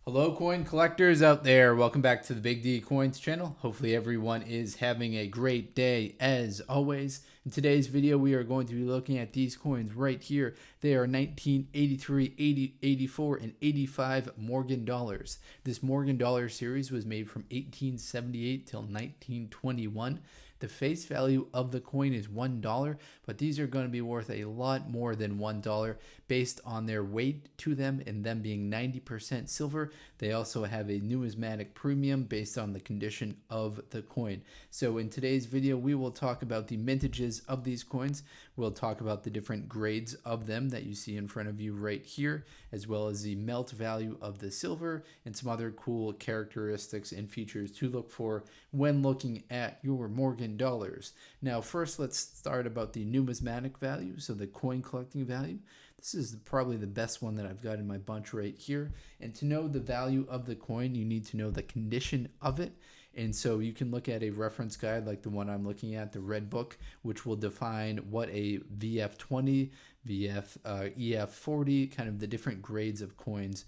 Hello, coin collectors out there. Welcome back to the Big D Coins channel. Hopefully, everyone is having a great day as always. In today's video, we are going to be looking at these coins right here. They are 1983, 80, 84, and 85 Morgan dollars. This Morgan dollar series was made from 1878 till 1921. The face value of the coin is $1, but these are going to be worth a lot more than $1 based on their weight to them and them being 90% silver. They also have a numismatic premium based on the condition of the coin. So in today's video, we will talk about the mintages of these coins. We'll talk about the different grades of them that you see in front of you right here, as well as the melt value of the silver and some other cool characteristics and features to look for when looking at your Morgan dollars. Now, first, let's start about the numismatic value, so the coin collecting value. This is probably the best one that I've got in my bunch right here. And to know the value of the coin, you need to know the condition of it. And so you can look at a reference guide like the one I'm looking at, the Red Book, which will define what a VF20, EF40, kind of the different grades of coins,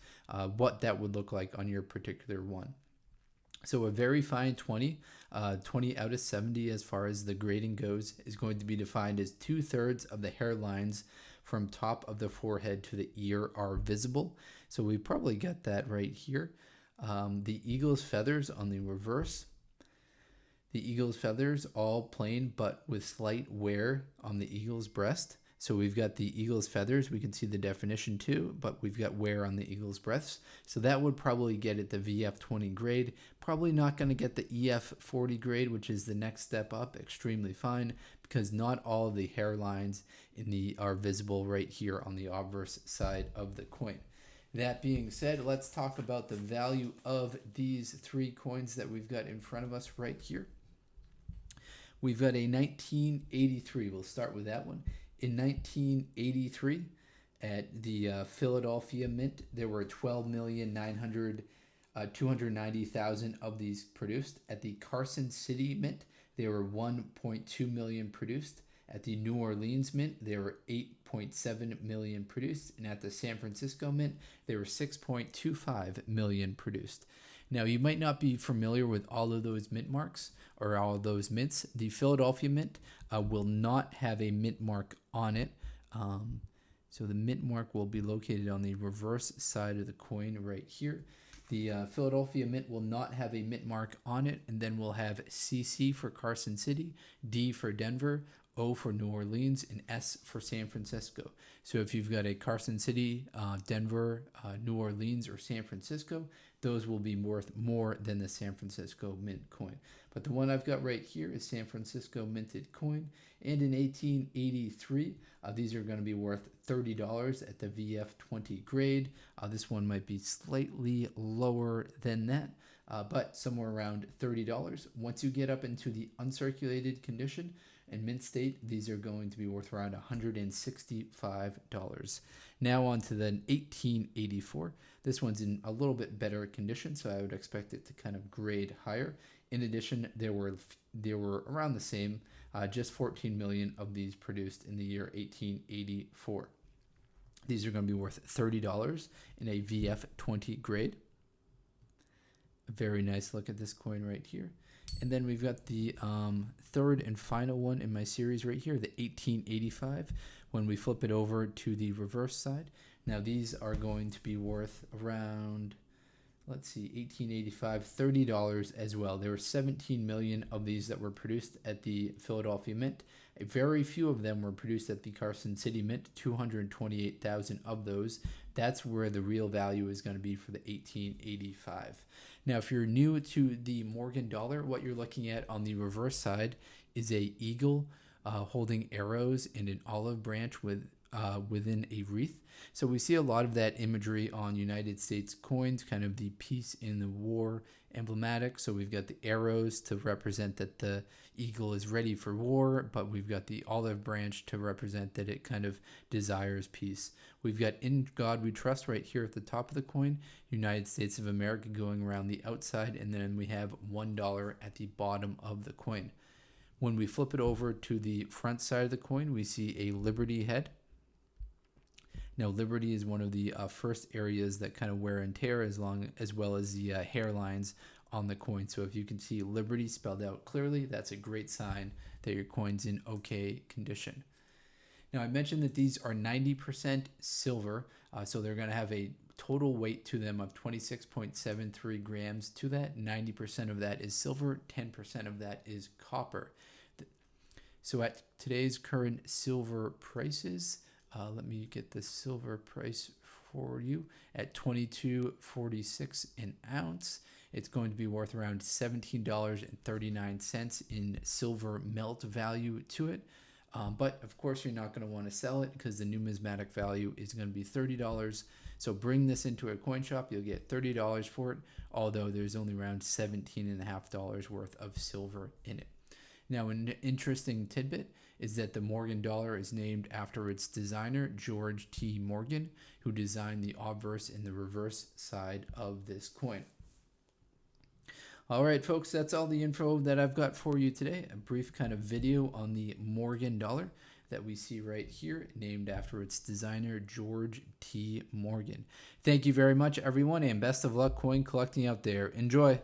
what that would look like on your particular one. So a very fine 20, 20 out of 70 as far as the grading goes, is going to be defined as 2/3 of the hairlines from top of the forehead to the ear are visible. So we probably got that right here. The eagle's feathers on the reverse. The eagle's feathers all plain but with slight wear on the eagle's breast. So we've got the eagle's feathers. We can see the definition too, but we've got wear on the eagle's breasts. So that would probably get it the VF20 grade. Probably not going to get the EF40 grade, which is the next step up. Extremely fine, because not all of the hairlines are visible right here on the obverse side of the coin. That being said, let's talk about the value of these three coins that we've got in front of us right here. We've got a 1983. We'll start with that one. In 1983, at the Philadelphia Mint, there were 12,290,000 of these produced. At the Carson City Mint, there were 1.2 million produced. At the New Orleans Mint, there were 8.7 million produced. And at the San Francisco Mint, there were 6.25 million produced. Now, you might not be familiar with all of those mint marks or all of those mints. The Philadelphia Mint will not have a mint mark on it. So the mint mark will be located on the reverse side of the coin right here. The Philadelphia Mint will not have a mint mark on it, and then we'll have CC for Carson City, D for Denver, O for New Orleans, and S for San Francisco. So if you've got a Carson City, Denver, New Orleans, or San Francisco, those will be worth more than the San Francisco Mint coin. But the one I've got right here is San Francisco Minted coin. And in 1883, these are going to be worth $30 at the VF20 grade. This one might be slightly lower than that, but somewhere around $30. Once you get up into the uncirculated condition and mint state, these are going to be worth around $165. Now on to the 1884. This one's in a little bit better condition, so I would expect it to kind of grade higher. In addition, there were around the same, just 14 million of these produced in the year 1884. These are going to be worth $30 in a VF20 grade. A very nice look at this coin right here. And then we've got the third and final one in my series right here, the 1885, when we flip it over to the reverse side. Now these are going to be worth around, let's see, 1885, $30 as well. There were 17 million of these that were produced at the Philadelphia Mint. A very few of them were produced at the Carson City Mint, 228,000 of those. That's where the real value is going to be for the 1885. Now, if you're new to the Morgan dollar, what you're looking at on the reverse side is a eagle holding arrows and an olive branch within a wreath. So we see a lot of that imagery on United States coins, kind of the peace in the war emblematic. So we've got the arrows to represent that the eagle is ready for war, but we've got the olive branch to represent that it kind of desires peace. We've got "In God We Trust" right here at the top of the coin, United States of America going around the outside, and then we have $1 at the bottom of the coin. When we flip it over to the front side of the coin, we see a Liberty head. Now, Liberty is one of the first areas that kind of wear and tear, as well as the hairlines on the coin. So if you can see Liberty spelled out clearly, that's a great sign that your coin's in okay condition. Now, I mentioned that these are 90% silver, so they're going to have a total weight to them of 26.73 grams. To that, 90% of that is silver, 10% of that is copper. So at today's current silver prices, let me get the silver price for you at $22.46 an ounce. It's going to be worth around $17.39 in silver melt value to it. But of course, you're not going to want to sell it because the numismatic value is going to be $30. So bring this into a coin shop, you'll get $30 for it, although there's only around $17.50 worth of silver in it. Now, an interesting tidbit is that the Morgan dollar is named after its designer, George T. Morgan, who designed the obverse and the reverse side of this coin. All right, folks, that's all the info that I've got for you today. A brief kind of video on the Morgan dollar that we see right here, named after its designer, George T. Morgan. Thank you very much, everyone, and best of luck coin collecting out there. Enjoy.